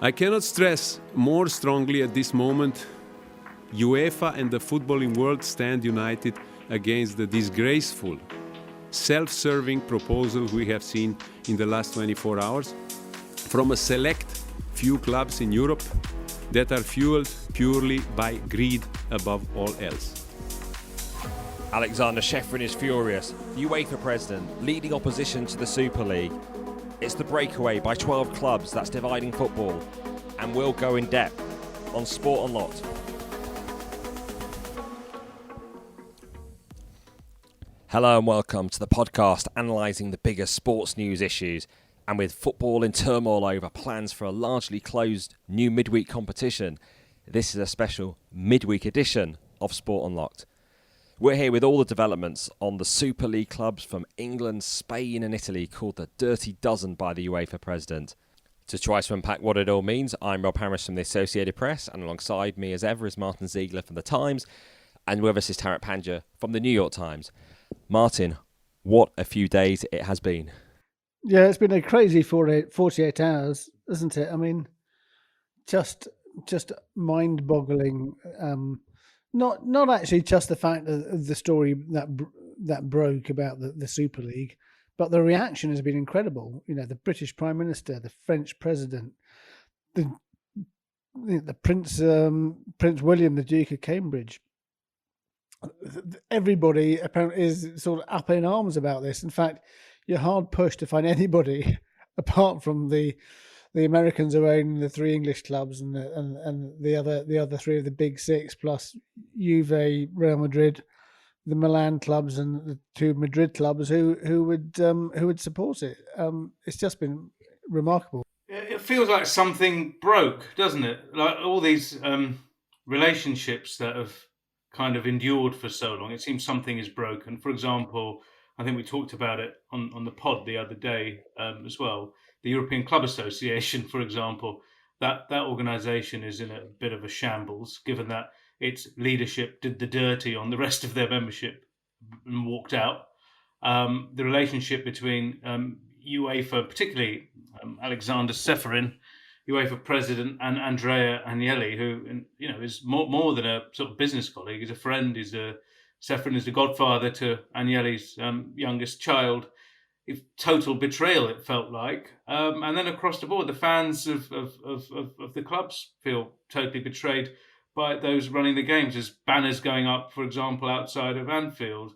I cannot stress more strongly at this moment, UEFA and the footballing world stand united against the disgraceful, self-serving proposal we have seen in the last 24 hours from a select few clubs in Europe that are fueled purely by greed above all else. Aleksander Ceferin is furious. The UEFA President leading opposition to the Super League. It's the breakaway by 12 clubs that's dividing football, and we'll go in depth on Sport Unlocked. Hello and welcome to the podcast analysing the biggest sports news issues, and with football in turmoil over plans for a largely closed new midweek competition, this is a special midweek edition of Sport Unlocked. We're here with all the developments on the Super League clubs from England, Spain and Italy, called the Dirty Dozen by the UEFA President. To try to unpack what it all means, I'm Rob Harris from the Associated Press, and alongside me as ever is Martyn Ziegler from the Times, and with us is Tariq Panja from the New York Times. Martyn, what a few days it has been. Yeah, it's been a crazy 48 hours, isn't it? I mean, just mind-boggling. Not actually just the fact of the story that broke about the Super League, but the reaction has been incredible. You know, the British Prime Minister, the French President, the Prince William, the Duke of Cambridge. Everybody apparently is sort of up in arms about this. In fact, you're hard pushed to find anybody apart from the Americans who own the three English clubs and the other three of the big six, plus Juve, Real Madrid, the Milan clubs, and the two Madrid clubs who would support it. It's just been remarkable. It feels like something broke, doesn't it? Like all these relationships that have kind of endured for so long. It seems something is broken. For example, I think we talked about it on the pod the other day as well. The European Club Association, for example, that organisation is in a bit of a shambles, given that its leadership did the dirty on the rest of their membership and walked out. The relationship between UEFA, particularly Aleksander Ceferin, UEFA President, and Andrea Agnelli, who is more than a sort of business colleague. He's a friend. Ceferin is the godfather to Agnelli's youngest child. Total betrayal, it felt like. And then across the board, the fans of the clubs feel totally betrayed by those running the games. There's banners going up, for example, outside of Anfield,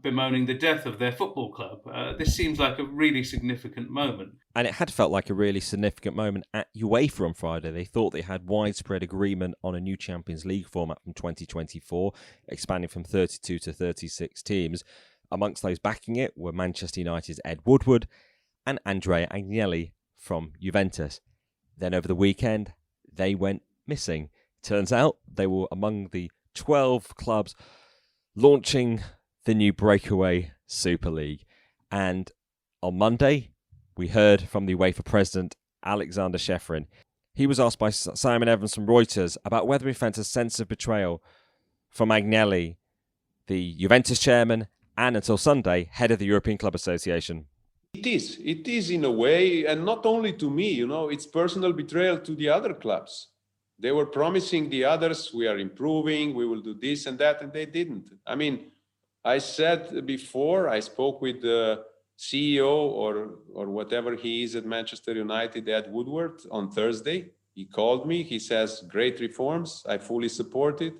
bemoaning the death of their football club. This seems like a really significant moment. And it had felt like a really significant moment at UEFA on Friday. They thought they had widespread agreement on a new Champions League format from 2024, expanding from 32 to 36 teams. Amongst those backing it were Manchester United's Ed Woodward and Andrea Agnelli from Juventus. Then over the weekend, they went missing. Turns out they were among the 12 clubs launching the new Breakaway Super League. And on Monday, we heard from the UEFA President, Aleksander Ceferin. He was asked by Simon Evans from Reuters about whether he felt a sense of betrayal from Agnelli, the Juventus chairman, and until Sunday, head of the European Club Association. It is in a way, and not only to me, it's personal betrayal to the other clubs. They were promising the others, we are improving, we will do this and that, and they didn't. I mean, I said before, I spoke with the CEO or whatever he is at Manchester United, Ed Woodward, on Thursday. He called me, he says, great reforms, I fully support it.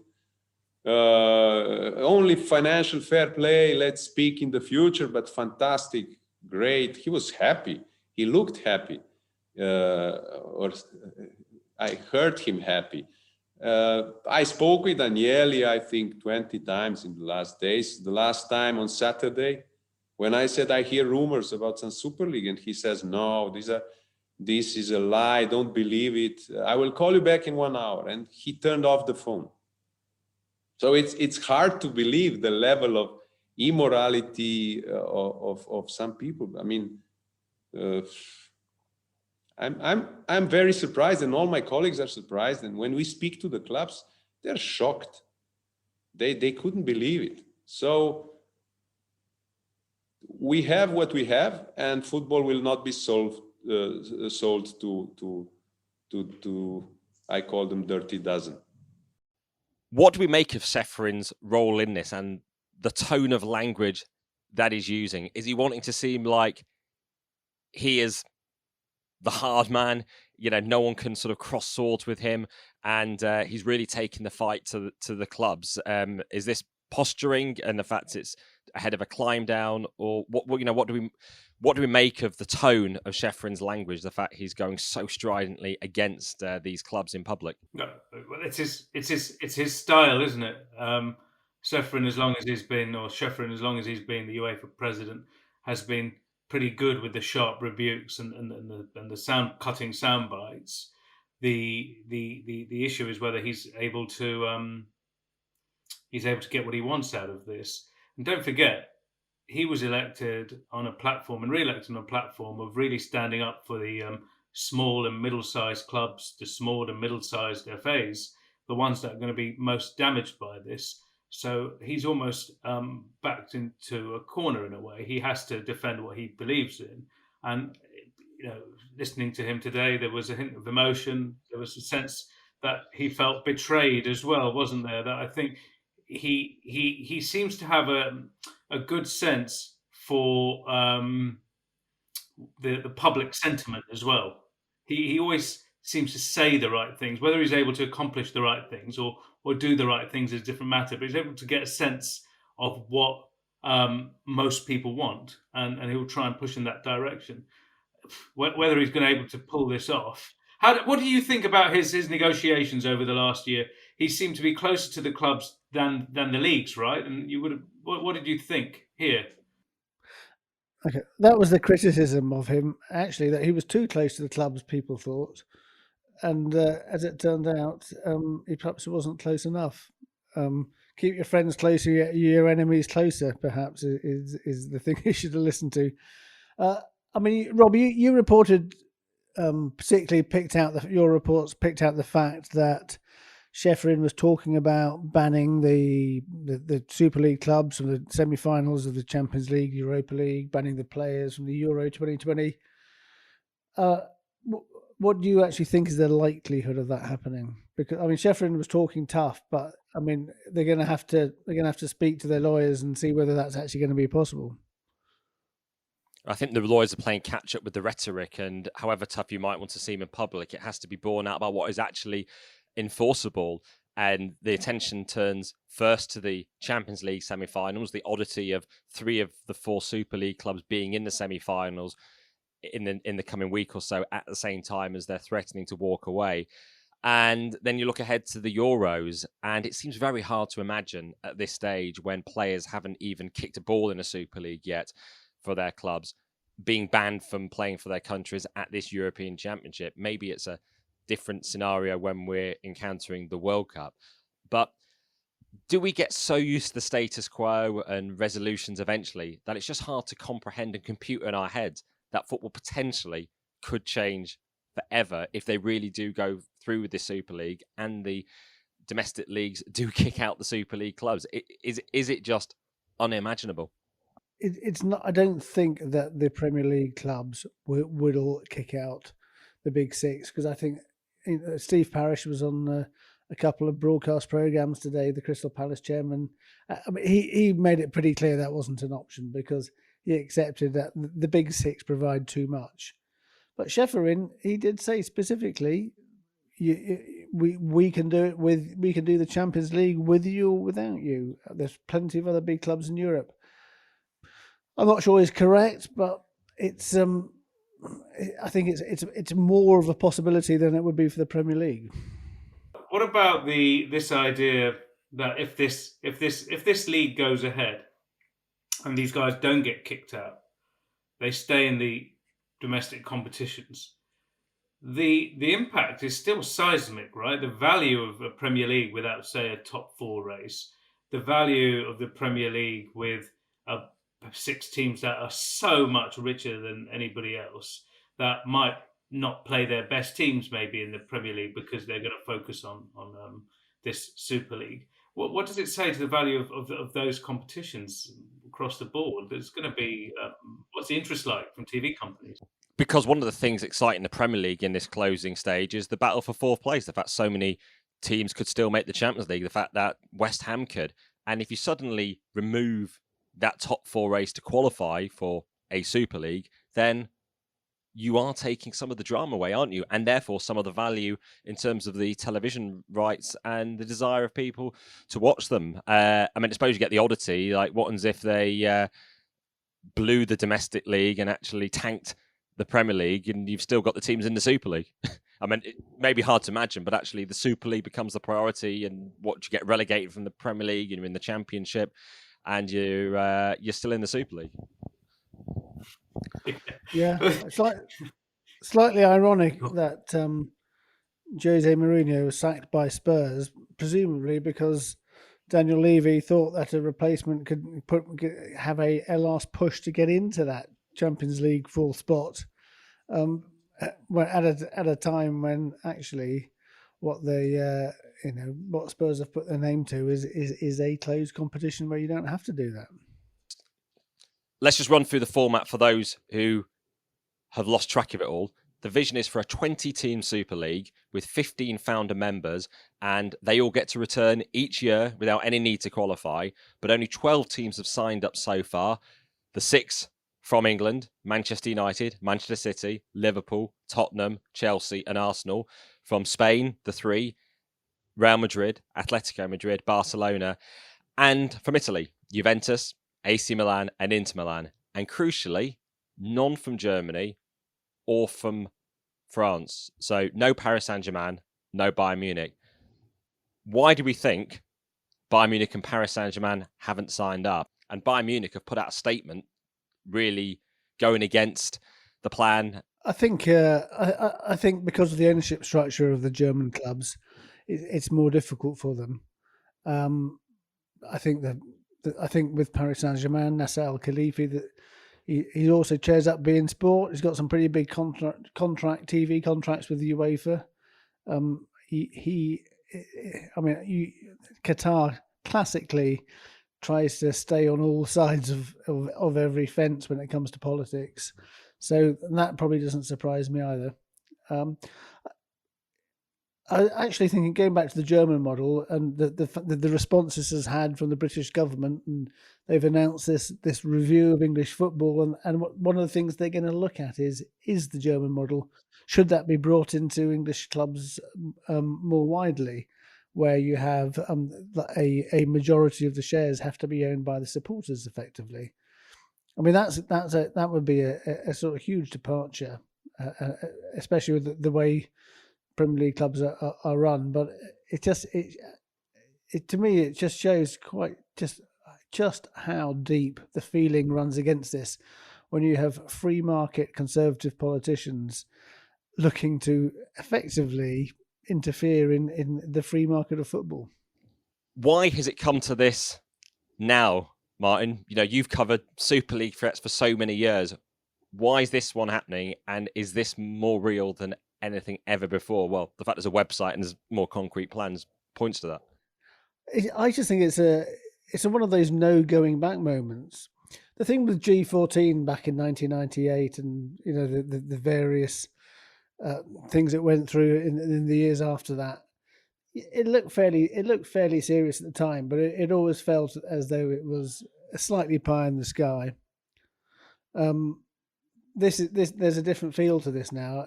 Only financial fair play, let's speak in the future, but fantastic, great. He was happy. He looked happy. Or I heard him happy. I spoke with Agnelli, I think, 20 times in the last days. The last time on Saturday, when I said I hear rumors about some Super League, and he says, no, this is a lie, don't believe it. I will call you back in 1 hour. And he turned off the phone. So it's hard to believe the level of immorality of some people. I mean, I'm very surprised, and all my colleagues are surprised. And when we speak to the clubs, they're shocked. They couldn't believe it. So we have what we have, and football will not be solved sold to I call them dirty dozen. What do we make of Ceferin's role in this and the tone of language that he's using? Is he wanting to seem like he is the hard man? You know, no one can sort of cross swords with him, and he's really taking the fight to the clubs. Is this posturing and the fact it's ahead of a climb down, or what? You know, what do we make of the tone of Ceferin's language? The fact he's going so stridently against these clubs in public. No, well, it's his style, isn't it? Ceferin, as long as he's been the UEFA president, has been pretty good with the sharp rebukes and the cutting sound bites. The issue is whether he's able to get what he wants out of this. And don't forget, he was elected on a platform and re-elected on a platform of really standing up for the small and middle-sized clubs, the small and middle-sized FAs, the ones that are going to be most damaged by this. So he's almost backed into a corner in a way. He has to defend what he believes in. And, you know, listening to him today, there was a hint of emotion. There was a sense that he felt betrayed as well, wasn't there? That I think he seems to have a good sense for the public sentiment as well. He always seems to say the right things. Whether he's able to accomplish the right things or do the right things is a different matter, but he's able to get a sense of what most people want, and he'll try and push in that direction. Whether he's going to be able to pull this off. What do you think about his negotiations over the last year? He seemed to be closer to the clubs than the leagues, right? And what did you think here? Okay, that was the criticism of him, actually, that he was too close to the clubs, people thought. And as it turned out, he perhaps wasn't close enough. Keep your friends closer, your enemies closer, perhaps, is the thing you should have listened to. I mean, Rob, you reported, particularly your reports picked out the fact that Ceferin was talking about banning the Super League clubs from the semi-finals of the Champions League, Europa League, banning the players from the Euro 2020. What do you actually think is the likelihood of that happening? Because I mean, Ceferin was talking tough, but I mean, they're going to have to speak to their lawyers and see whether that's actually going to be possible. I think the lawyers are playing catch up with the rhetoric, and however tough you might want to seem in public, it has to be borne out by what is actually enforceable. And the attention turns first to the Champions League semi-finals, the oddity of 3 of the 4 Super League clubs being in the semi-finals in the coming week or so at the same time as they're threatening to walk away. And then you look ahead to the Euros, and it seems very hard to imagine at this stage, when players haven't even kicked a ball in a Super League yet for their clubs, being banned from playing for their countries at this European Championship. Maybe it's a different scenario when we're encountering the World Cup. But do we get so used to the status quo and resolutions eventually that it's just hard to comprehend and compute in our heads that football potentially could change forever if they really do go through with the Super League and the domestic leagues do kick out the Super League clubs? Is it just unimaginable? It's not. I don't think that the Premier League clubs would all kick out the Big Six, because I think Steve Parish was on a couple of broadcast programs today, the Crystal Palace chairman. I mean, he made it pretty clear that wasn't an option, because he accepted that the Big Six provide too much. But Ceferin, he did say specifically, we can do it we can do the Champions League with you or without you. There's plenty of other big clubs in Europe. I'm not sure he's correct, but it's I think it's more of a possibility than it would be for the Premier League. What about this idea that if this league goes ahead and these guys don't get kicked out, they stay in the domestic competitions, the impact is still seismic, right? The value of a Premier League without, say, a top 4 race, the value of the Premier League with 6 teams that are so much richer than anybody else, that might not play their best teams maybe in the Premier League because they're going to focus on this Super League. What does it say to the value of those competitions across the board? There's going to be what's the interest like from TV companies? Because one of the things exciting the Premier League in this closing stage is the battle for fourth place. The fact so many teams could still make the Champions League, the fact that West Ham could. And if you suddenly remove that top four race to qualify for a Super League, then you are taking some of the drama away, aren't you? And therefore some of the value in terms of the television rights and the desire of people to watch them. I suppose you get the oddity, like what happens if they blew the domestic league and actually tanked the Premier League and you've still got the teams in the Super League? It may be hard to imagine, but actually the Super League becomes the priority, and what you get relegated from the Premier League, you're in the Championship, and you're still in the Super League. Yeah, it's slightly ironic that Jose Mourinho was sacked by Spurs, presumably because Daniel Levy thought that a replacement could have a last push to get into that Champions League full spot. At a time when actually what they what Spurs have put their name to is a closed competition where you don't have to do that. Let's just run through the format for those who have lost track of it all. The vision is for a 20-team Super League with 15 founder members, and they all get to return each year without any need to qualify, but only 12 teams have signed up so far. The 6 from England: Manchester United, Manchester City, Liverpool, Tottenham, Chelsea and Arsenal. From Spain, the 3: Real Madrid, Atletico Madrid, Barcelona. And from Italy, Juventus, AC Milan and Inter Milan. And crucially, none from Germany or from France. So no Paris Saint-Germain, no Bayern Munich. Why do we think Bayern Munich and Paris Saint-Germain haven't signed up? And Bayern Munich have put out a statement really going against the plan. I think because of the ownership structure of the German clubs, it's more difficult for them. I think with Paris Saint-Germain, Nasser Al-Khelaifi, that he also chairs up beIN Sport. He's got some pretty big TV contracts with the UEFA. Qatar classically tries to stay on all sides of every fence when it comes to politics. So that probably doesn't surprise me either. I actually think, going back to the German model and the response this has had from the British government, and they've announced this review of English football, and one of the things they're going to look at is the German model. Should that be brought into English clubs more widely, where you have a majority of the shares have to be owned by the supporters effectively? I mean, that would be a sort of huge departure, especially with the way Premier League clubs are run. But to me it just shows quite just how deep the feeling runs against this, when you have free market conservative politicians looking to effectively interfere in the free market of football. Why has it come to this now, Martyn? You've covered Super League threats for so many years. Why is this one happening, and is this more real than anything ever before? Well, the fact there's a website and there's more concrete plans points to that. I just think it's one of those no going back moments. The thing with G14 back in 1998, and the various things that went through in the years after that, it looked fairly serious at the time, but it always felt as though it was a slightly pie in the sky. There's a different feel to this now.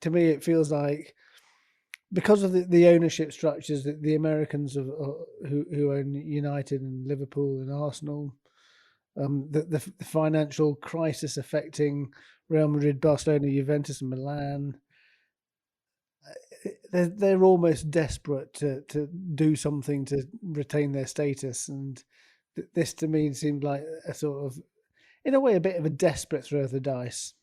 To me, it feels like, because of the ownership structures that the Americans who own United and Liverpool and Arsenal, the financial crisis affecting Real Madrid, Barcelona, Juventus and Milan, they're almost desperate to do something to retain their status. And this to me seemed like a sort of, in a way, a bit of a desperate throw of the dice.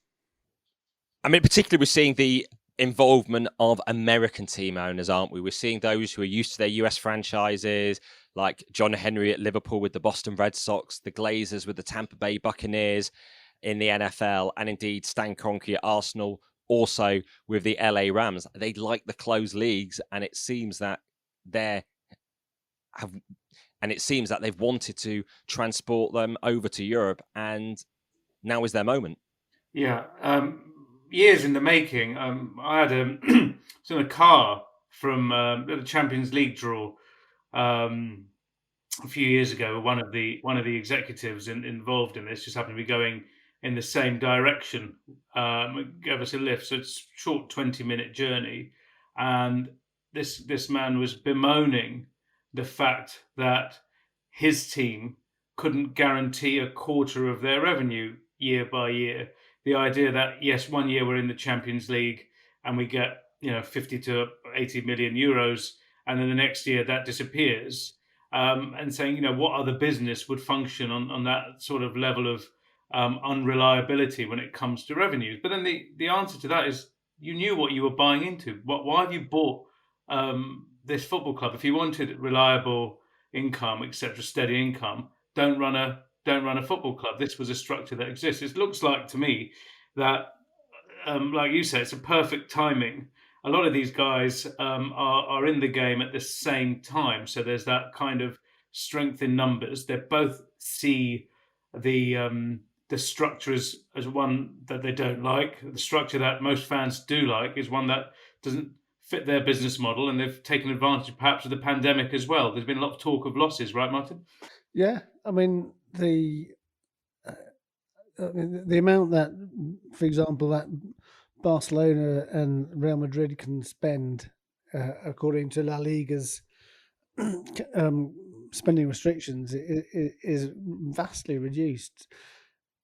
I mean, particularly we're seeing the involvement of American team owners, aren't we? We're seeing those who are used to their US franchises, like John Henry at Liverpool with the Boston Red Sox, the Glazers with the Tampa Bay Buccaneers in the NFL, and indeed Stan Kroenke at Arsenal, also with the LA Rams. They like the closed leagues, and it seems that they've wanted to transport them over to Europe, and now is their moment. Yeah, years in the making. I had was in a car from the Champions League draw a few years ago. One of the executives involved in this just happened to be going in the same direction. Gave us a lift, so it's a short 20-minute journey, and this man was bemoaning the fact that his team couldn't guarantee a quarter of their revenue year by year. The idea that, yes, one year we're in the Champions League and we get 50 to 80 million euros, and then the next year that disappears, and saying, what other business would function on that sort of level of unreliability when it comes to revenues. But then the answer to that is, you knew what you were buying into. Why have you bought this football club? If you wanted reliable income, etc., steady income, don't run a football club. This was a structure that exists. It looks like to me that, like you said, it's a perfect timing. A lot of these guys are in the game at the same time, so there's that kind of strength in numbers. They both see the structure as one that they don't like. The structure that most fans do like is one that doesn't fit their business model, and they've taken advantage perhaps of the pandemic as well. There's been a lot of talk of losses, right, Martyn? Yeah, I mean the amount that, for example, that Barcelona and Real Madrid can spend, according to La Liga's spending restrictions, is vastly reduced.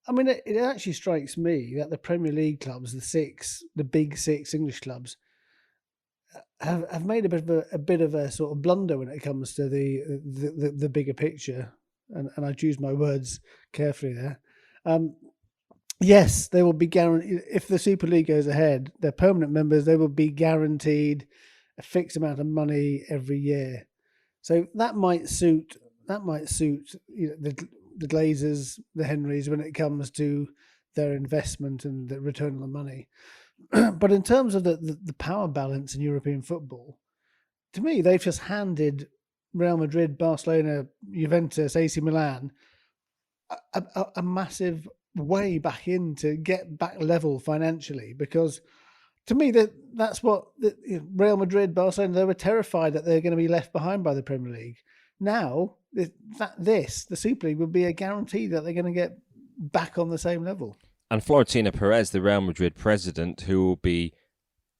I mean, it actually strikes me that the Premier League clubs, the big six English clubs, have made a bit of a sort of blunder when it comes to the bigger picture, and I choose my words carefully there. Yes, they will be guaranteed, if the Super League goes ahead, they're permanent members, they will be guaranteed a fixed amount of money every year. So that might suit the Glazers, the Henrys, when it comes to their investment and the return on the money. But in terms of the power balance in European football, to me, they've just handed Real Madrid, Barcelona, Juventus, AC Milan a massive way back in to get back level financially, because to me that's what Real Madrid, Barcelona, they were terrified that they're going to be left behind by the Premier League. Now the Super League would be a guarantee that they're going to get back on the same level. And Florentino Perez, the Real Madrid president, who will be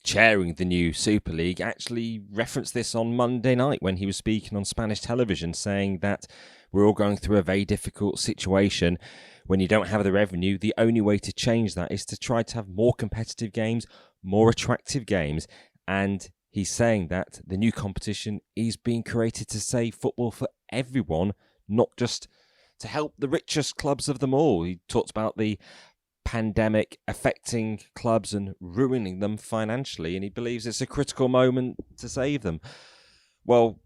chairing the new Super League, actually referenced this on Monday night when he was speaking on Spanish television, saying that we're all going through a very difficult situation. When you don't have the revenue, the only way to change that is to try to have more competitive games, more attractive games. And he's saying that the new competition is being created to save football for everyone, not just to help the richest clubs of them all. He talked about the pandemic affecting clubs and ruining them financially, and he believes it's a critical moment to save them. Well,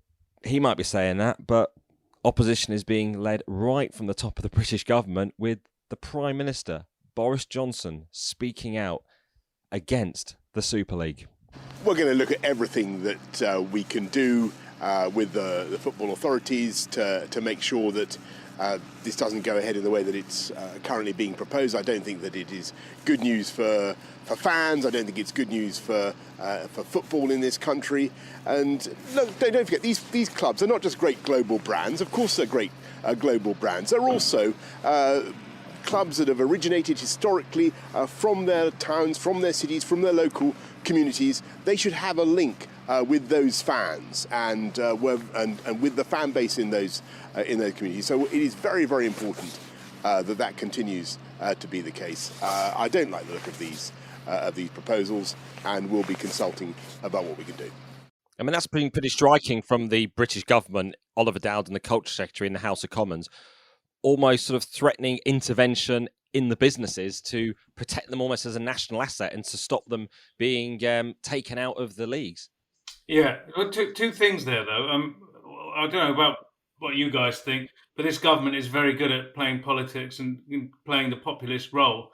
he might be saying that, but opposition is being led right from the top of the British government, with the Prime Minister, Boris Johnson, speaking out against the Super League. We're going to look at everything that we can do with the football authorities to make sure that this doesn't go ahead in the way that it's currently being proposed. I don't think that it is good news for fans. I don't think it's good news for football in this country. And look, don't forget, these clubs are not just great global brands. Of course they're great global brands. They're also clubs that have originated historically from their towns, from their cities, from their local communities. They should have a link with those fans and with the fan base in those communities. So it is very, very important that continues to be the case. I don't like the look of these proposals, and we'll be consulting about what we can do. I mean, that's been pretty striking from the British government, Oliver Dowden, the Culture Secretary in the House of Commons, almost sort of threatening intervention in the businesses to protect them almost as a national asset and to stop them being taken out of the leagues. Yeah, two things there, though. I don't know about what you guys think, but this government is very good at playing politics and playing the populist role.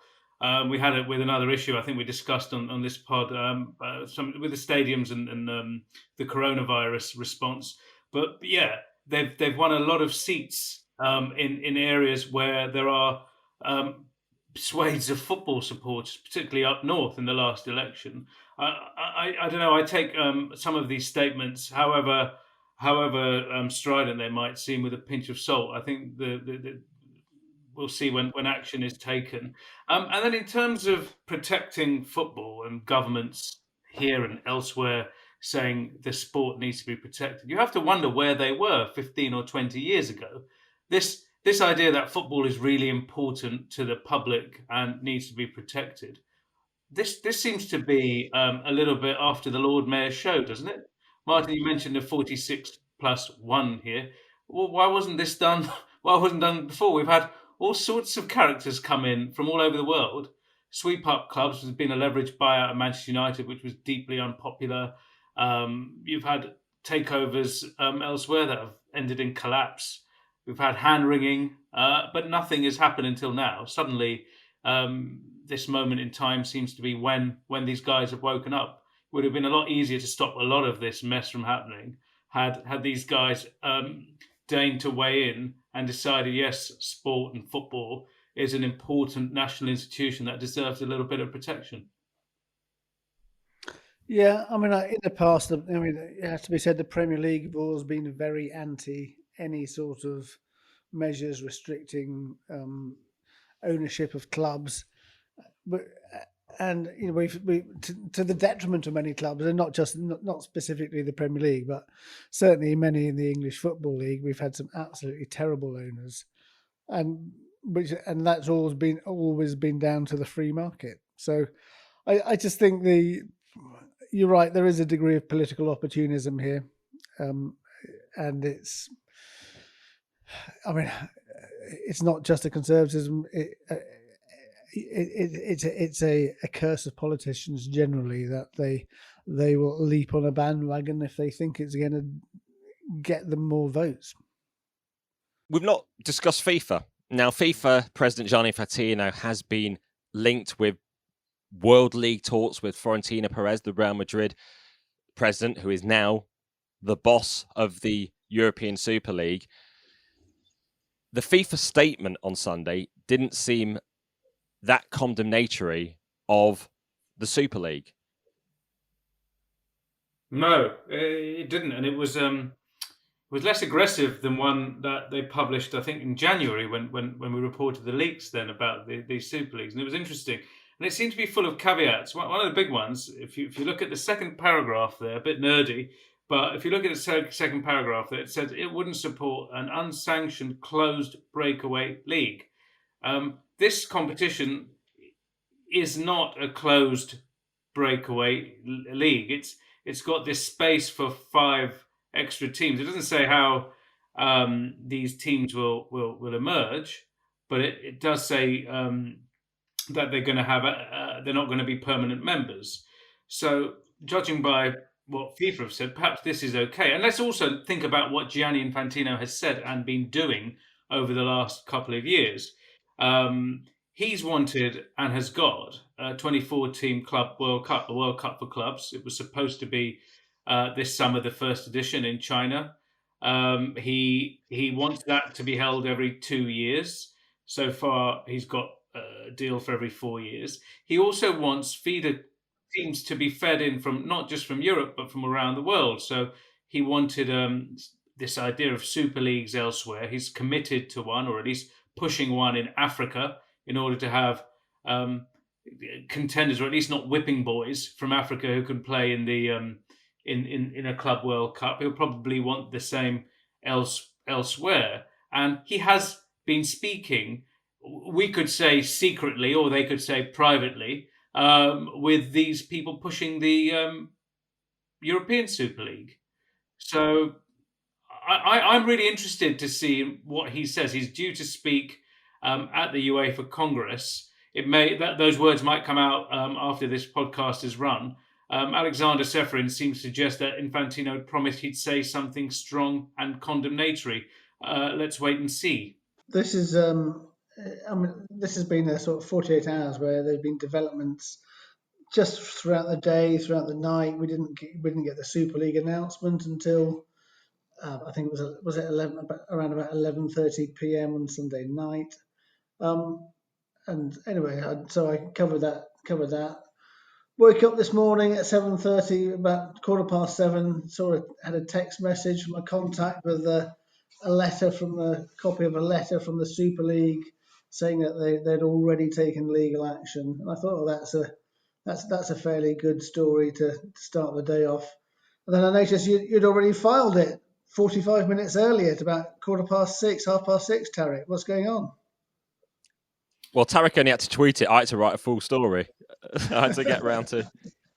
We had it with another issue I think we discussed on this pod, with the stadiums and the coronavirus response. But yeah, they've won a lot of seats in areas where there are swathes of football supporters, particularly up north in the last election. I don't know. I take some of these statements, however strident they might seem, with a pinch of salt. I think we'll see when action is taken. And then in terms of protecting football and governments here and elsewhere saying the sport needs to be protected, you have to wonder where they were 15 or 20 years ago. This idea that football is really important to the public and needs to be protected, this seems to be a little bit after the Lord Mayor's show, doesn't it? Martyn, you mentioned the 46+1 here. Well, why wasn't this done? Why wasn't done before? We've had all sorts of characters come in from all over the world. Sweep up clubs has been a leveraged buyout of Manchester United, which was deeply unpopular. You've had takeovers elsewhere that have ended in collapse. We've had hand wringing, but nothing has happened until now. Suddenly, this moment in time seems to be when these guys have woken up. It would have been a lot easier to stop a lot of this mess from happening had these guys deigned to weigh in and decided, yes, sport and football is an important national institution that deserves a little bit of protection. Yeah, I mean, in the past, it has to be said, the Premier League have always been very anti any sort of measures restricting ownership of clubs, but we to the detriment of many clubs, and not specifically the Premier League, but certainly many in the English Football League. We've had some absolutely terrible owners, and that's always been down to the free market. So I just think you're right. There is a degree of political opportunism here, and it's not just a conservatism. It's a curse of politicians generally, that they will leap on a bandwagon if they think it's going to get them more votes. We've not discussed FIFA. Now, FIFA President Gianni Infantino has been linked with World League talks with Florentino Perez, the Real Madrid president, who is now the boss of the European Super League. The FIFA statement on Sunday didn't seem that condemnatory of the Super League. No, it didn't, and it was less aggressive than one that they published, I think, in January when we reported the leaks then about the Super Leagues, and it was interesting. And it seemed to be full of caveats. One of the big ones, if you look at the second paragraph there, a bit nerdy, but if you look at the second paragraph there, it says it wouldn't support an unsanctioned closed breakaway league. This competition is not a closed breakaway league. It's got this space for 5 extra teams. It doesn't say how these teams will emerge, but it does say that they're going to have they're not going to be permanent members. So, judging by what FIFA have said, perhaps this is okay. And let's also think about what Gianni Infantino has said and been doing over the last couple of years. He's wanted and has got a 24-team club World Cup, the World Cup for clubs. It was supposed to be this summer, the first edition in China. He wants that to be held every 2 years. So far, he's got a deal for every 4 years. He also wants feeder teams to be fed in from not just from Europe, but from around the world. So he wanted this idea of super leagues elsewhere. He's committed to one, or at least pushing one in Africa, in order to have contenders, or at least not whipping boys from Africa who can play in the in a Club World Cup. He'll probably want the same elsewhere. And he has been speaking, we could say secretly, or they could say privately, with these people pushing the European Super League. So I'm really interested to see what he says. He's due to speak at the UEFA Congress. Those words might come out after this podcast is run. Aleksander Ceferin seems to suggest that Infantino promised he'd say something strong and condemnatory. Let's wait and see. This is, this has been a sort of 48 hours where there's been developments just throughout the day, throughout the night. We didn't get the Super League announcement until I think it was at around about 11:30 p.m. on Sunday night. anyway, so I covered that. Woke up this morning at 7:30, about 7:15. Had a text message from a contact with a copy of a letter from the Super League saying that they'd already taken legal action. And I thought, that's a fairly good story to start the day off. And then I noticed you'd already filed it 45 minutes earlier, at about 6:15, Tariq. What's going on? Well, Tariq only had to tweet it. I had to write a full story. I had to get round to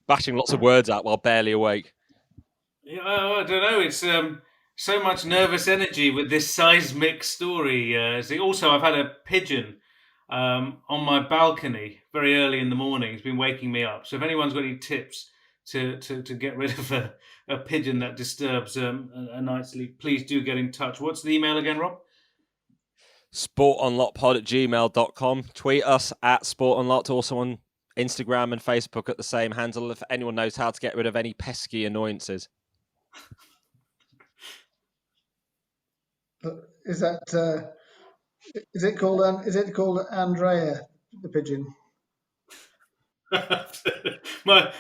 bashing lots of words out while barely awake. Yeah, I don't know. It's so much nervous energy with this seismic story. Also, I've had a pigeon on my balcony very early in the morning. It's been waking me up. So if anyone's got any tips to get rid of a pigeon that disturbs a night's sleep, please do get in touch. What's the email again, Rob? sportunlockpod@gmail.com. Tweet us at sportunlocked, also on Instagram and Facebook at the same handle, if anyone knows how to get rid of any pesky annoyances. Is it called Andrea, the pigeon? my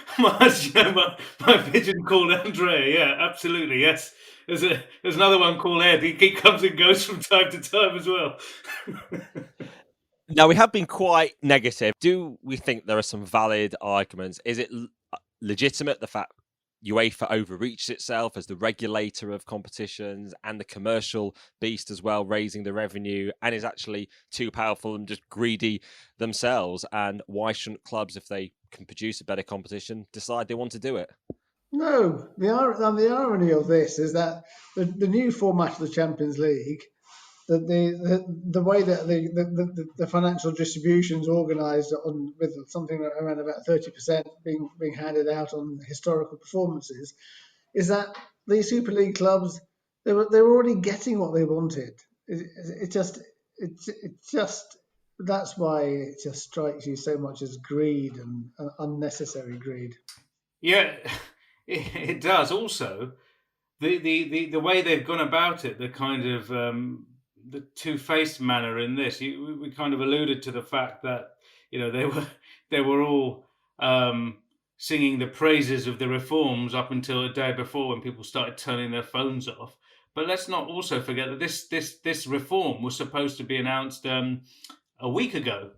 pigeon called Andrea. Yeah, absolutely. Yes. There's another one called Ed. He comes and goes from time to time as well. Now, we have been quite negative. Do we think there are some valid arguments? Is it legitimate, the fact UEFA overreached itself as the regulator of competitions and the commercial beast as well, raising the revenue, and is actually too powerful and just greedy themselves? And why shouldn't clubs, if they can produce a better competition, decide they want to do it? No, the irony of this is that the new format of the Champions League, the way that the financial distribution is organised with something around about 30% being handed out on historical performances, is that the Super League clubs they were already getting what they wanted. It just that's why it just strikes you so much as greed and unnecessary greed. Yeah, it does. Also, the way they've gone about it, the kind of the two-faced manner in this. We kind of alluded to the fact that they were all singing the praises of the reforms up until a day before, when people started turning their phones off. But let's not also forget that this reform was supposed to be announced a week ago.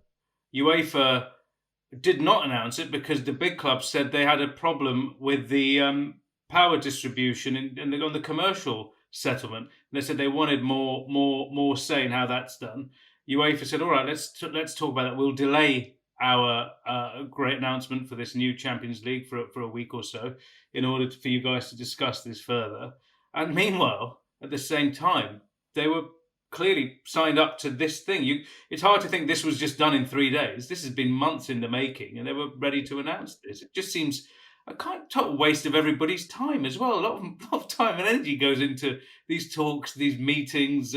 UEFA did not announce it because the big clubs said they had a problem with the power distribution and on the commercial settlement. And they said they wanted more say in how that's done. UEFA said, all right, let's talk about that. We'll delay our great announcement for this new Champions League for a week or so in order for you guys to discuss this further. And meanwhile, at the same time, they were clearly signed up to this thing. It's hard to think this was just done in 3 days. This has been months in the making, and they were ready to announce this. It just seems a kind of total waste of everybody's time as well. A lot of time and energy goes into these talks, these meetings,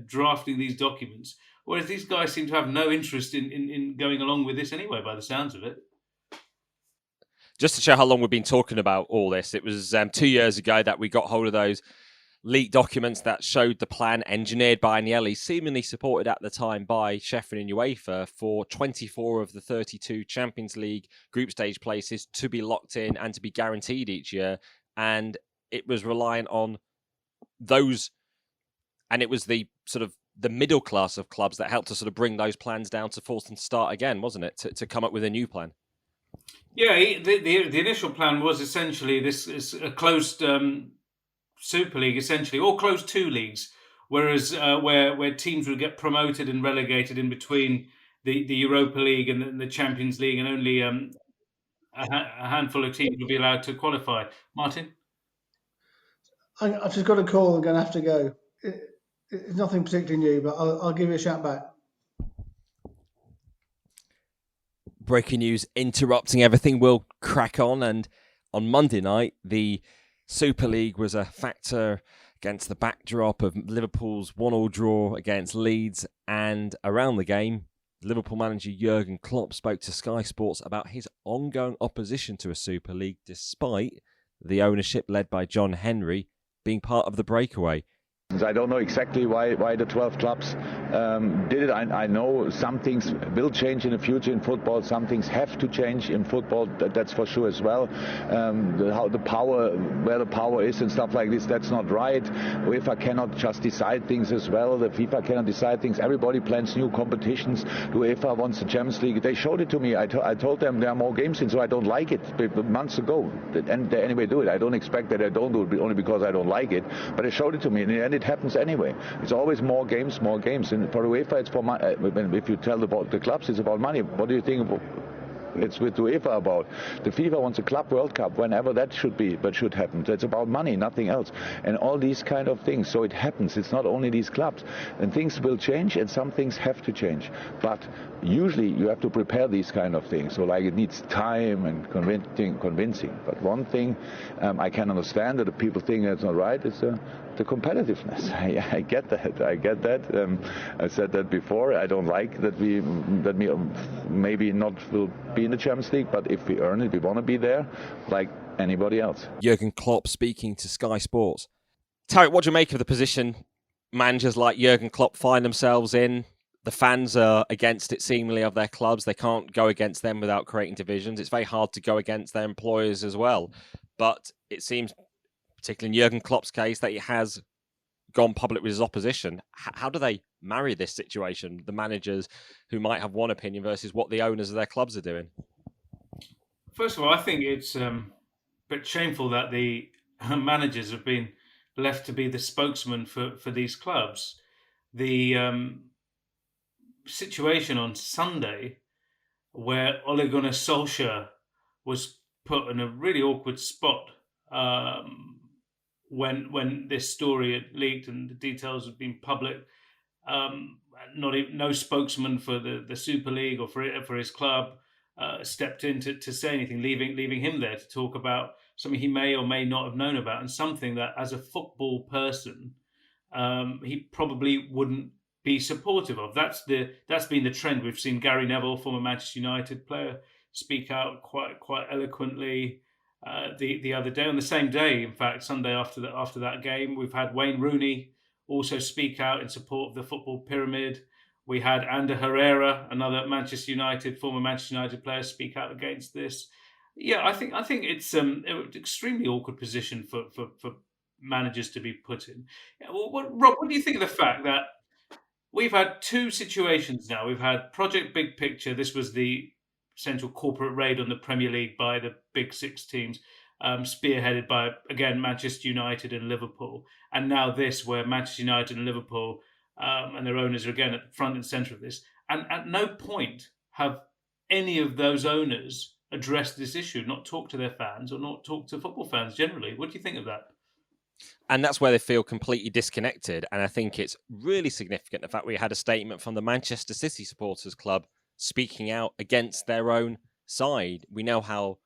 drafting these documents, whereas these guys seem to have no interest in going along with this anyway, by the sounds of it. Just to show how long we've been talking about all this, it was 2 years ago that we got hold of those leaked documents that showed the plan engineered by Agnelli, seemingly supported at the time by Ceferin and UEFA, for 24 of the 32 Champions League group stage places to be locked in and to be guaranteed each year. And it was relying on those, and it was the sort of the middle class of clubs that helped to sort of bring those plans down to force them to start again, wasn't it? To come up with a new plan. Yeah, the initial plan was essentially this is a closed Super League, essentially, or closed two leagues, whereas where teams would get promoted and relegated in between the Europa League and the Champions League, and only a handful of teams would be allowed to qualify. Martyn? I've just got a call. I'm going to have to go. It's nothing particularly new, but I'll give you a shout back. Breaking news interrupting everything. We'll crack on. And on Monday night, the Super League was a factor against the backdrop of Liverpool's 1-1 draw against Leeds. And around the game, Liverpool manager Jurgen Klopp spoke to Sky Sports about his ongoing opposition to a Super League, despite the ownership led by John Henry being part of the Breakaway. I don't know exactly why the 12 clubs did it. I know some things will change in the future in football. Some things have to change in football. That's for sure as well. How the power, where the power is and stuff like this, that's not right. UEFA cannot just decide things as well. The FIFA cannot decide things. Everybody plans new competitions. The UEFA wants the Champions League. They showed it to me. I told them there are more games in, so I don't like it. Months ago, and they anyway do it. I don't expect that I don't do it only because I don't like it. But they showed it to me, and it happens anyway. It's always more games. And for UEFA, it's for money. If you tell about the clubs, it's about money. What do you think it's with UEFA about? The FIFA wants a Club World Cup whenever that should happen. It's about money, nothing else. And all these kind of things. So it happens. It's not only these clubs. And things will change, and some things have to change. But usually you have to prepare these kind of things. So like it needs time and convincing. But one thing I can understand that the people think that's not right is the competitiveness. I get that. I said that before. I don't like that we maybe not will be in the Champions League, but if we earn it, we want to be there like anybody else. Jurgen Klopp speaking to Sky Sports. Tariq, what do you make of the position managers like Jurgen Klopp find themselves in? The fans are against it seemingly of their clubs. They can't go against them without creating divisions. It's very hard to go against their employers as well. But it seems, particularly in Jurgen Klopp's case, that he has gone public with his opposition. How do they marry this situation, the managers who might have one opinion versus what the owners of their clubs are doing? First of all, I think it's a bit shameful that the managers have been left to be the spokesman for these clubs. The situation on Sunday where Ole Gunnar Solskjaer was put in a really awkward spot when this story had leaked and the details had been public. No spokesman for the Super League or for his club stepped in to say anything, leaving him there to talk about something he may or may not have known about, and something that, as a football person, he probably wouldn't be supportive of. That's been the trend. We've seen Gary Neville, former Manchester United player, speak out quite eloquently the other day. On the same day, in fact, Sunday after that game, we've had Wayne Rooney also speak out in support of the football pyramid. We had Ander Herrera, another former Manchester United player, speak out against this. Yeah, I think it's an extremely awkward position for managers to be put in. Rob, what do you think of the fact that we've had two situations now? We've had Project Big Picture. This was the central corporate raid on the Premier League by the big six teams, spearheaded by, again, Manchester United and Liverpool. And now this, where Manchester United and Liverpool and their owners are again at the front and centre of this. And at no point have any of those owners addressed this issue, not talked to their fans or not talked to football fans generally. What do you think of that? And that's where they feel completely disconnected. And I think it's really significant the fact we had a statement from the Manchester City Supporters Club speaking out against their own side. We know how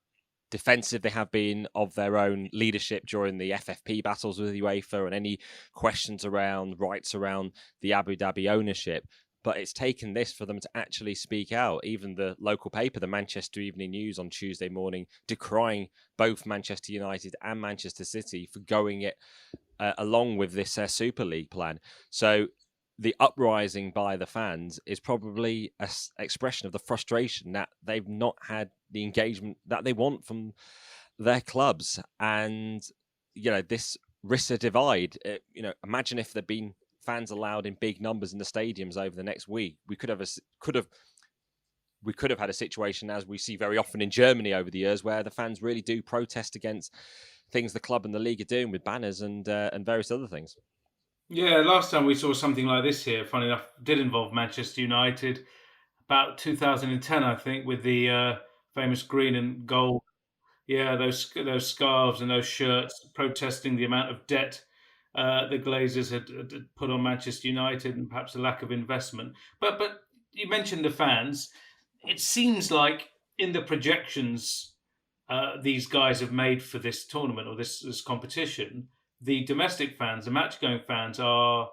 defensive they have been of their own leadership during the FFP battles with UEFA and any questions around rights around the Abu Dhabi ownership. But it's taken this for them to actually speak out. Even the local paper, the Manchester Evening News, on Tuesday morning, decrying both Manchester United and Manchester City for going it along with this Super League plan. So the uprising by the fans is probably an expression of the frustration that they've not had the engagement that they want from their clubs. And, this risks a divide. Imagine if there'd been fans allowed in big numbers in the stadiums over the next week. We could have had a situation, as we see very often in Germany over the years, where the fans really do protest against things the club and the league are doing with banners and various other things. Yeah, last time we saw something like this here, funny enough, did involve Manchester United, about 2010, I think, with the famous green and gold. Yeah, those scarves and those shirts, protesting the amount of debt the Glazers had put on Manchester United and perhaps the lack of investment. But you mentioned the fans. It seems like in the projections these guys have made for this tournament or this competition, the domestic fans, the match-going fans, are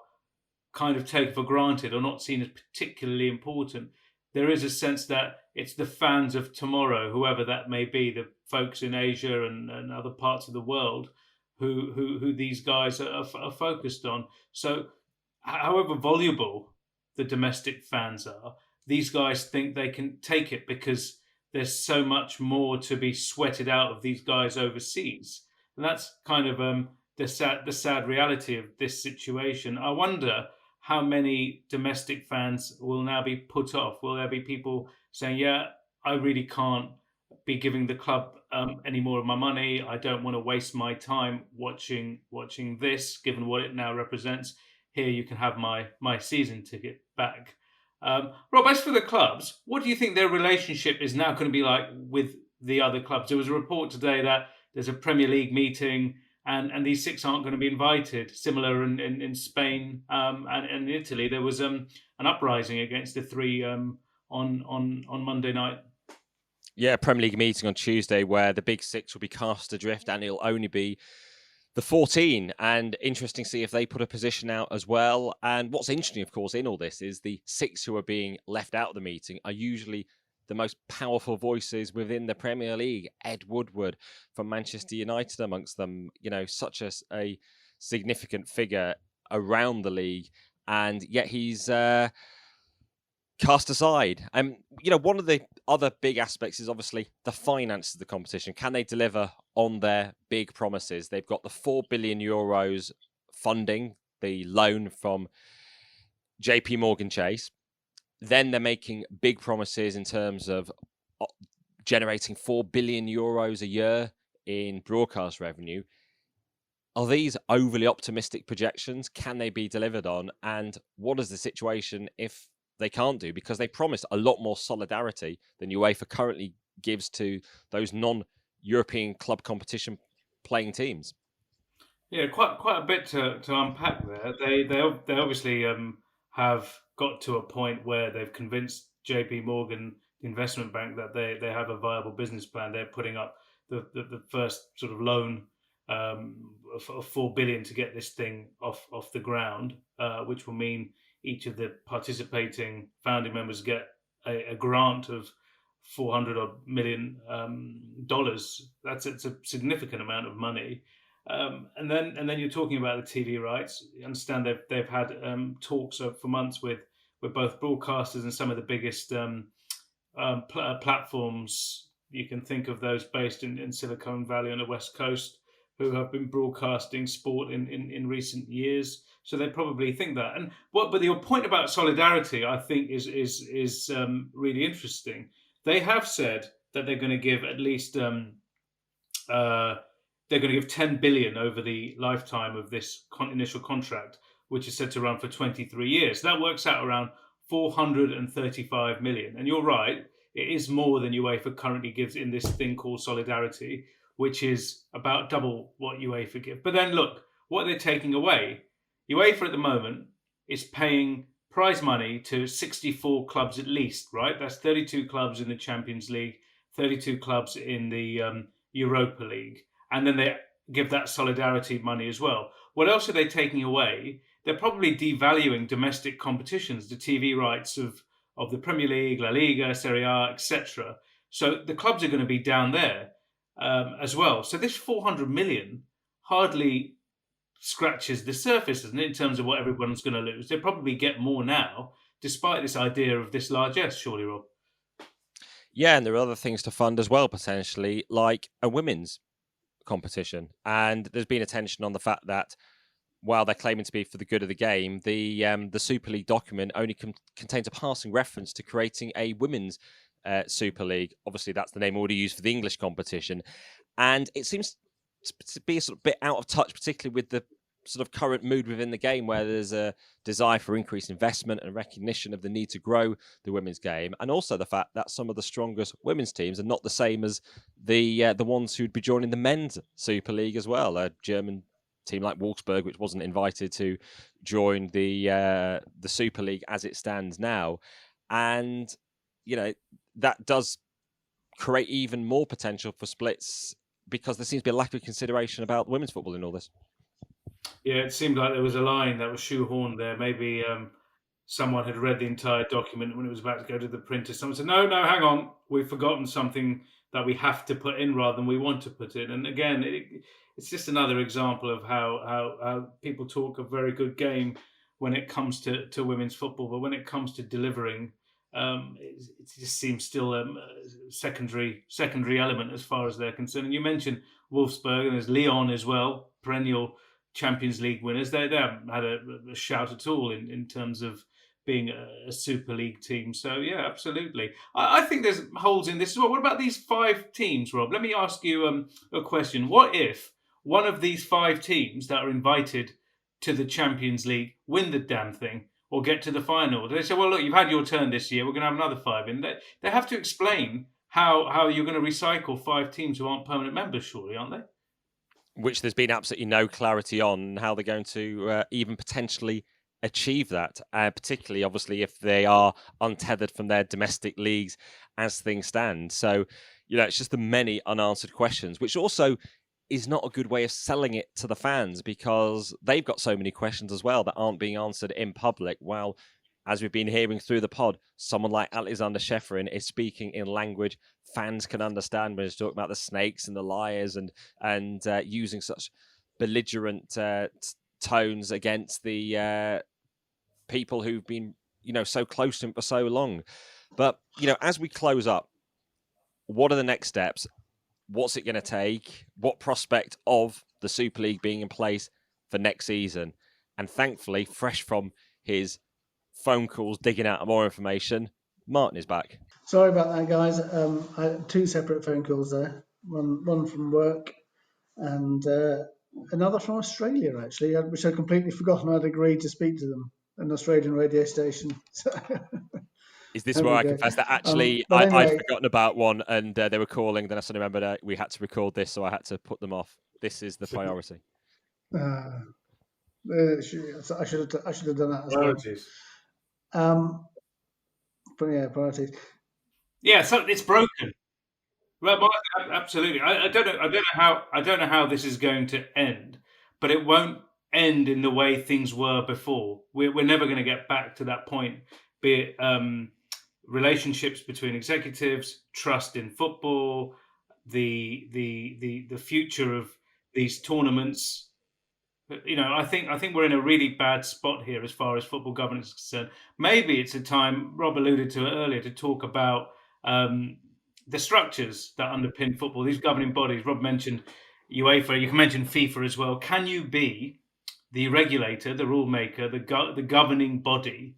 kind of taken for granted or not seen as particularly important. There is a sense that it's the fans of tomorrow, whoever that may be, the folks in Asia and other parts of the world, who these guys are focused on. So, however voluble the domestic fans are, these guys think they can take it because there's so much more to be sweated out of these guys overseas, and that's kind of the sad reality of this situation. I wonder how many domestic fans will now be put off. Will there be people saying, "Yeah, I really can't be giving the club any more of my money. I don't want to waste my time watching this, given what it now represents. Here, you can have my season ticket back." Rob, as for the clubs, what do you think their relationship is now going to be like with the other clubs? There was a report today that there's a Premier League meeting and these 6 aren't going to be invited. Similar in Spain and Italy, there was an uprising against the 3 on Monday night. Yeah, Premier League meeting on Tuesday where the big 6 will be cast adrift and it'll only be the 14. And interesting to see if they put a position out as well. And what's interesting, of course, in all this is the 6 who are being left out of the meeting are usually the most powerful voices within the Premier League. Ed Woodward from Manchester United amongst them, such a significant figure around the league. And yet he's cast aside. One of the other big aspects is obviously the finance of the competition. Can they deliver on their big promises? They've got the €4 billion funding, the loan from JP Morgan Chase. Then they're making big promises in terms of generating €4 billion a year in broadcast revenue. Are these overly optimistic projections? Can they be delivered on? And what is the situation if they can't do? Because they promised a lot more solidarity than UEFA currently gives to those non-European club competition playing teams. Yeah, quite a bit to unpack there. They obviously have got to a point where they've convinced JP Morgan, the investment bank, that they have a viable business plan. They're putting up the first sort of loan of $4 billion to get this thing off the ground, which will mean each of the participating founding members get a grant of $400 million. It's a significant amount of money. And then you're talking about the TV rights. You understand they've had talks for months with both broadcasters and some of the biggest platforms. You can think of those based in Silicon Valley on the West Coast, who have been broadcasting sport in recent years. So they probably think that. But your point about solidarity, I think, is really interesting. They have said that they're going to give at least they're going to give 10 billion over the lifetime of this initial contract, which is said to run for 23 years. That works out around 435 million. And you're right, it is more than UEFA currently gives in this thing called solidarity, which is about double what UEFA give. But then look, what they're taking away. UEFA at the moment is paying prize money to 64 clubs at least, right? That's 32 clubs in the Champions League, 32 clubs in the Europa League. And then they give that solidarity money as well. What else are they taking away? They're probably devaluing domestic competitions, the TV rights of the Premier League, La Liga, Serie A, etc. So the clubs are going to be down there as well. So this 400 million hardly scratches the surface, isn't it, in terms of what everyone's going to lose? They probably get more now, despite this idea of this largesse, surely, Rob. Yeah, and there are other things to fund as well, potentially, like a women's competition. And there's been attention on the fact that while they're claiming to be for the good of the game, the Super League document only contains a passing reference to creating a women's Super League. Obviously, that's the name already used for the English competition. And it seems to be a sort of bit out of touch, particularly with the sort of current mood within the game, where there's a desire for increased investment and recognition of the need to grow the women's game, and also the fact that some of the strongest women's teams are not the same as the ones who'd be joining the men's Super League as well. A German team like Wolfsburg, which wasn't invited to join the Super League as it stands now, and that does create even more potential for splits because there seems to be a lack of consideration about women's football in all this. Yeah, it seemed like there was a line that was shoehorned there. Maybe someone had read the entire document when it was about to go to the printer. Someone said, no, hang on. We've forgotten something that we have to put in rather than we want to put in. And again, it's just another example of how people talk a very good game when it comes to women's football, but when it comes to delivering, it just seems still a secondary element as far as they're concerned. And you mentioned Wolfsburg, and there's Lyon as well, perennial Champions League winners. They haven't had a shout at all in terms of being a Super League team. So yeah, absolutely. I think there's holes in this as well. What about these 5 teams, Rob? Let me ask you a question. What if one of these 5 teams that are invited to the Champions League win the damn thing or get to the final? Do they say, well, look, you've had your turn this year, we're going to have another 5 in? They have to explain how you're going to recycle 5 teams who aren't permanent members, surely, aren't they? Which there's been absolutely no clarity on how they're going to even potentially achieve that, particularly, obviously, if they are untethered from their domestic leagues as things stand. So, it's just the many unanswered questions, which also is not a good way of selling it to the fans, because they've got so many questions as well that aren't being answered in public. While, as we've been hearing through the pod, someone like Aleksander Ceferin is speaking in language fans can understand when he's talking about the snakes and the liars and using such belligerent tones against the people who've been, so close to him for so long. But, as we close up, what are the next steps? What's it going to take? What prospect of the Super League being in place for next season? And thankfully, fresh from his phone calls, digging out more information, Martyn is back. Sorry about that, guys. I had 2 separate phone calls there. One from work and another from Australia, actually, which I'd completely forgotten I'd agreed to speak to them, an Australian radio station. Is this where I confess that actually anyway, I'd forgotten about one and they were calling, then I suddenly remembered we had to record this, so I had to put them off. This is the priority. I should have done that as Priorities. well. But yeah, priorities. Yeah, so it's broken. Well, absolutely. I don't know how this is going to end, but it won't end in the way things were before. We're never going to get back to that point. Be it relationships between executives, trust in football, the future of these tournaments. I think we're in a really bad spot here as far as football governance is concerned. Maybe it's a time, Rob alluded to it earlier, to talk about the structures that underpin football, these governing bodies. Rob mentioned UEFA, you can mention FIFA as well. Can you be the regulator, the rule maker, the governing body,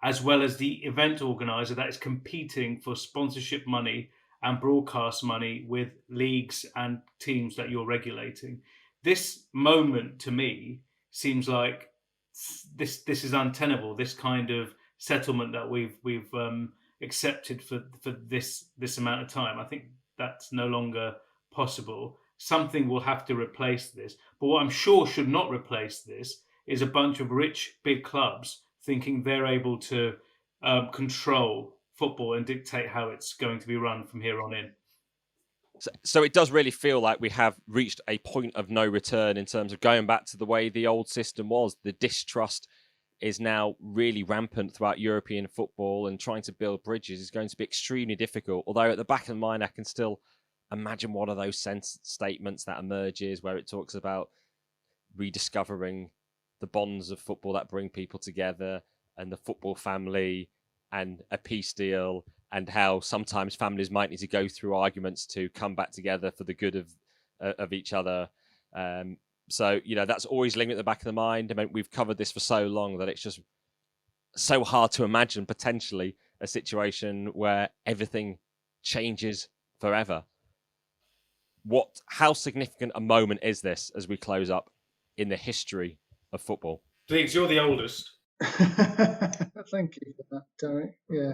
as well as the event organizer that is competing for sponsorship money and broadcast money with leagues and teams that you're regulating? This moment to me seems like this is untenable. This kind of settlement that we've accepted for this amount of time, I think that's no longer possible. Something will have to replace this. But what I'm sure should not replace this is a bunch of rich big clubs thinking they're able to control football and dictate how it's going to be run from here on in. So it does really feel like we have reached a point of no return in terms of going back to the way the old system was. The distrust is now really rampant throughout European football, and trying to build bridges is going to be extremely difficult. Although at the back of my mind, I can still imagine one of those statements that emerges where it talks about rediscovering the bonds of football that bring people together and the football family and a peace deal, and how sometimes families might need to go through arguments to come back together for the good of each other. So, that's always linked at the back of the mind. I mean, we've covered this for so long that it's just so hard to imagine potentially a situation where everything changes forever. How significant a moment is this as we close up in the history of football? Please, you're the oldest. Thank you for that, Tariq. Yeah.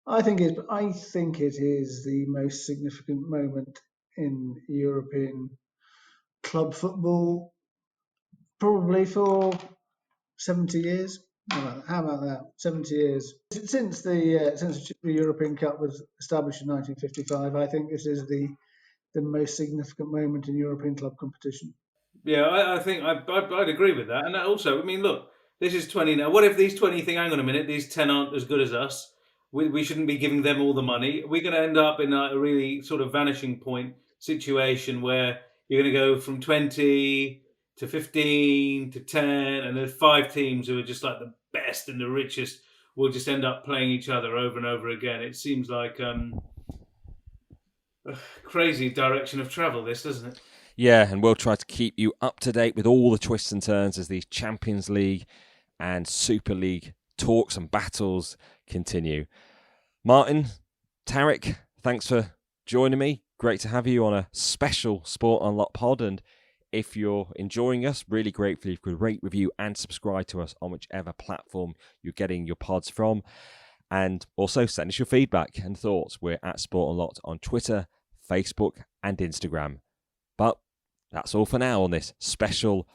I think it is the most significant moment in European club football, probably for 70 years. How about that? 70 years since the European Cup was established in 1955. I think this is the most significant moment in European club competition. Yeah, I think I'd agree with that. And also, I mean, look, this is 20 now. What if these 20 think, hang on a minute, these 10 aren't as good as us? we shouldn't be giving them all the money. We're going to end up in a really sort of vanishing point situation where you're going to go from 20 to 15 to 10, and then 5 teams who are just like the best and the richest will just end up playing each other over and over again. It seems like a crazy direction of travel, this, doesn't it? Yeah, and we'll try to keep you up to date with all the twists and turns as these Champions League and Super League talks and battles continue. Martyn, Tariq, thanks for joining me. Great to have you on a special Sport Unlocked pod. And if you're enjoying us, really grateful if you could rate, review and subscribe to us on whichever platform you're getting your pods from. And also send us your feedback and thoughts. We're at Sport Unlocked on Twitter, Facebook and Instagram. But that's all for now on this special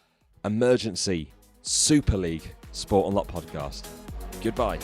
emergency Super League Sport Unlocked podcast. Goodbye.